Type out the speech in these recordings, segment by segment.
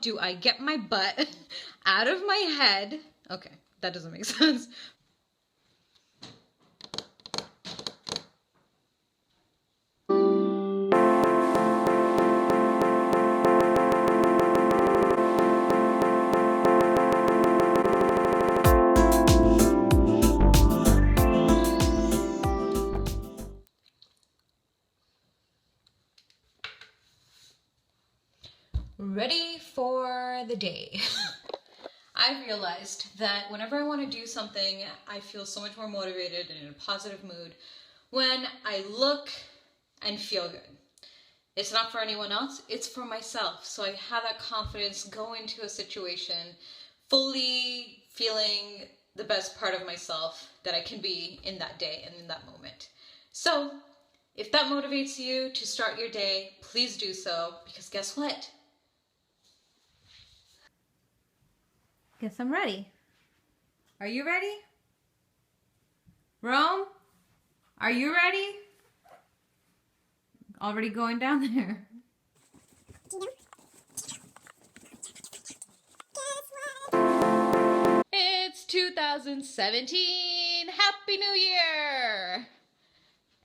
do I get my butt out of my head? Okay, that doesn't make sense. Ready for the day. I realized that whenever I want to do something, I feel so much more motivated and in a positive mood when I look and feel good. It's not for anyone else, it's for myself. So I have that confidence, go into a situation fully feeling the best part of myself that I can be in that day and in that moment. So if that motivates you to start your day, please do so, because guess what? Guess I'm ready. Are you ready? Rome? Are you ready? Already going down there. It's 2017! Happy New Year!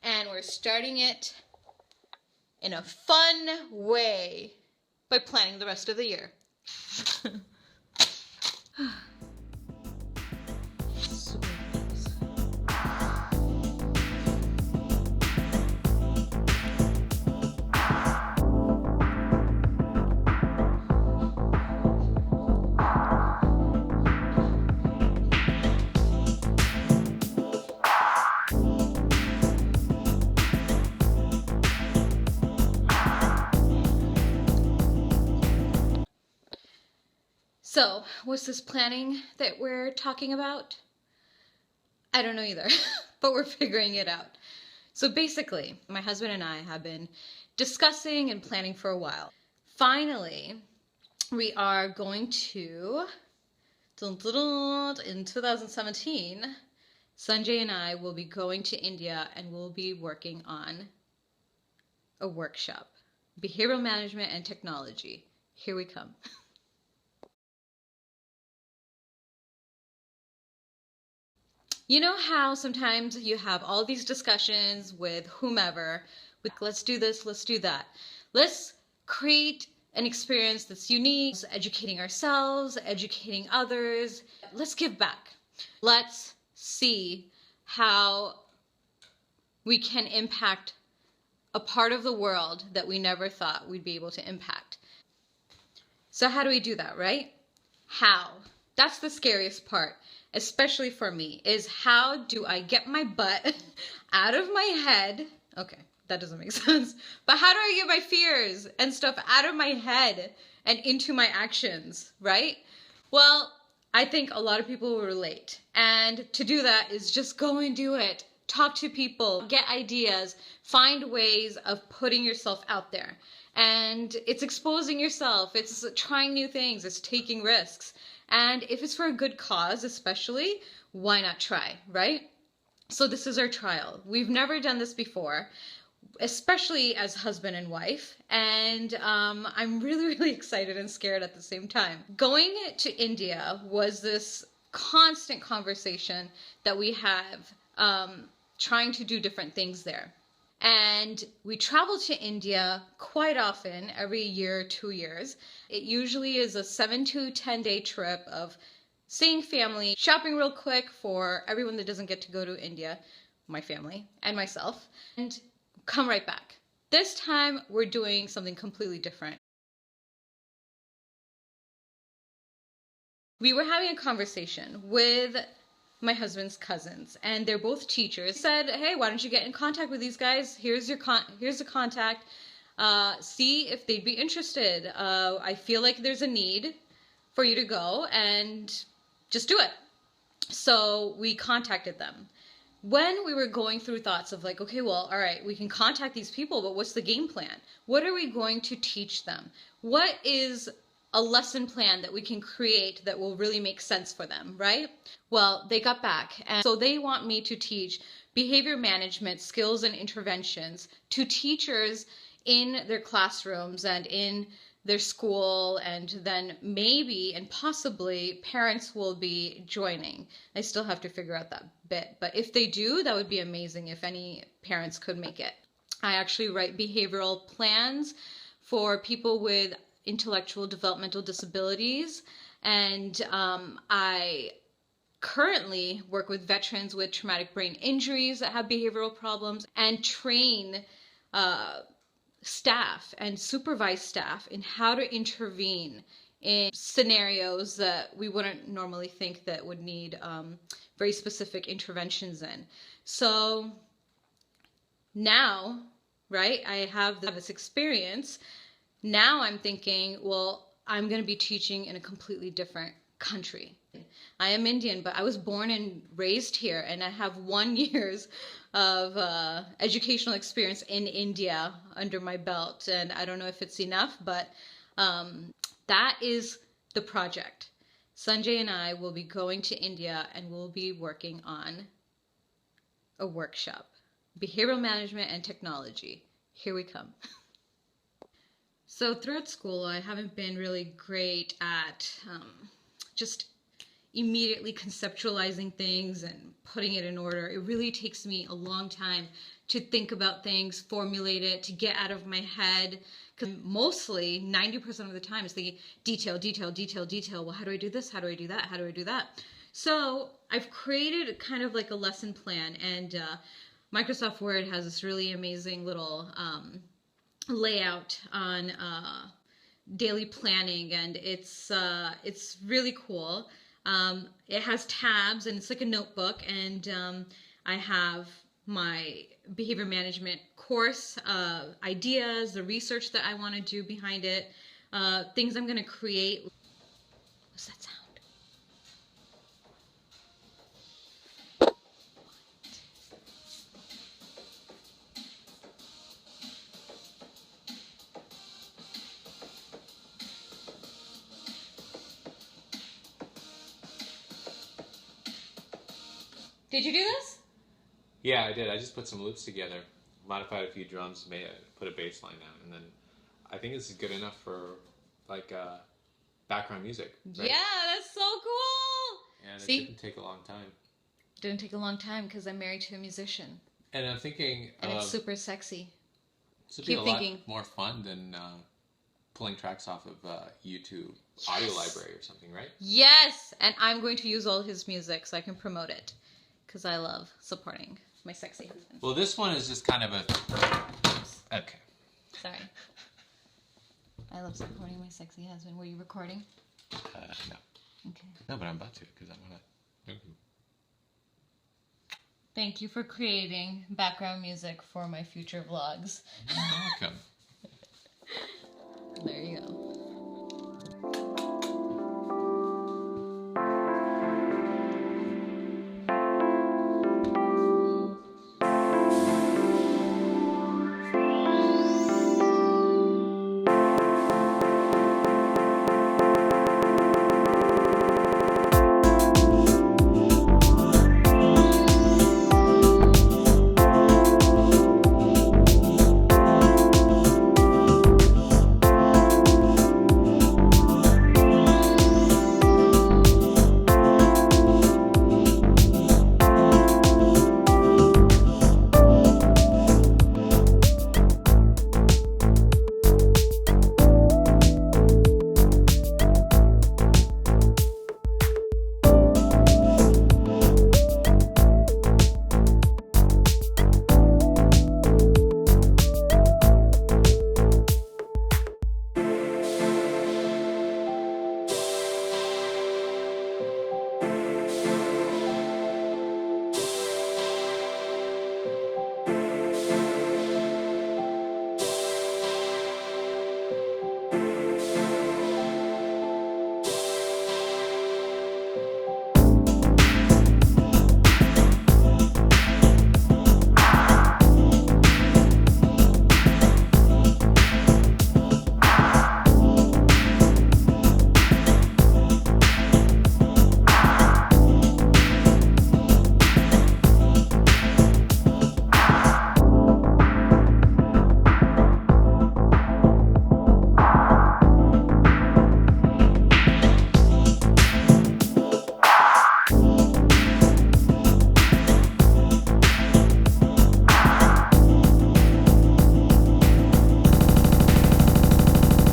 And we're starting it in a fun way by planning the rest of the year. So, what's this planning that we're talking about? I don't know either, but we're figuring it out. So basically, my husband and I have been discussing and planning for a while. Finally, we are going to, in 2017, Sanjay and I will be going to India and we'll be working on a workshop. Behavioral management and technology. Here we come. You know how sometimes you have all these discussions with whomever, with let's do this, let's do that. Let's create an experience that's unique, educating ourselves, educating others. Let's give back. Let's see how we can impact a part of the world that we never thought we'd be able to impact. So how do we do that, right? How? That's the scariest part, especially for me, is how do I get my butt out of my head? Okay, that doesn't make sense. But how do I get my fears and stuff out of my head and into my actions, right? Well, I think a lot of people will relate. And to do that is just go and do it. Talk to people, get ideas, find ways of putting yourself out there. And it's exposing yourself, it's trying new things, it's taking risks. And if it's for a good cause, especially, why not try, right? So this is our trial. We've never done this before, especially as husband and wife. And I'm really, really excited and scared at the same time. Going to India was this constant conversation that we have trying to do different things there. And we travel to India quite often, every year, 2 years. It usually is a 7 to 10 day trip of seeing family, shopping real quick for everyone that doesn't get to go to India, my family and myself, and come right back. This time we're doing something completely different. We were having a conversation with my husband's cousins, and they're both teachers. Said, hey, why don't you get in contact with these guys? Here's the contact. See if they'd be interested. I feel like there's a need for you to go and just do it. So we contacted them. When we were going through thoughts of like, okay, well, all right, we can contact these people, but what's the game plan? What are we going to teach them? What is a lesson plan that we can create that will really make sense for them, right? Well, they got back, and so they want me to teach behavior management skills and interventions to teachers in their classrooms and in their school, and then maybe and possibly parents will be joining. I still have to figure out that bit, but if they do, that would be amazing if any parents could make it. I actually write behavioral plans for people with intellectual developmental disabilities, and I currently work with veterans with traumatic brain injuries that have behavioral problems, and train staff and supervise staff in how to intervene in scenarios that we wouldn't normally think that would need very specific interventions in. So now, right, I have this experience. Now I'm thinking, well, I'm going to be teaching in a completely different country. I am Indian, but I was born and raised here, and I have 1 year of educational experience in India under my belt, and I don't know if it's enough, but that is the project. Sanjay and I will be going to India, and we'll be working on a workshop, behavioral management and technology. Here we come. So throughout school, I haven't been really great at just immediately conceptualizing things and putting it in order. It really takes me a long time to think about things, formulate it, to get out of my head. Because mostly 90% of the time it's the detail. Well, how do I do this? How do I do that? How do I do that? So I've created kind of like a lesson plan, and Microsoft Word has this really amazing little layout on daily planning, and it's really cool. It has tabs, and it's like a notebook, and I have my behavior management course ideas, the research that I want to do behind it, things I'm going to create. What's that sound? Did you do this? Yeah, I did. I just put some loops together, modified a few drums, put a bass line down, and then I think this is good enough for like background music. Right? Yeah, that's so cool. And it See? didn't take a long time. Didn't take a long time because I'm married to a musician. And I'm thinking, and it's super sexy. This would be a lot more fun than pulling tracks off of YouTube audio library or something, right? Yes, and I'm going to use all his music so I can promote it, because I love supporting my sexy husband. Well, this one is just kind of a... Okay. Sorry. I love supporting my sexy husband. Were you recording? No. Okay. No, but I'm about to, because I want to... Thank you for creating background music for my future vlogs. You're welcome. There you go.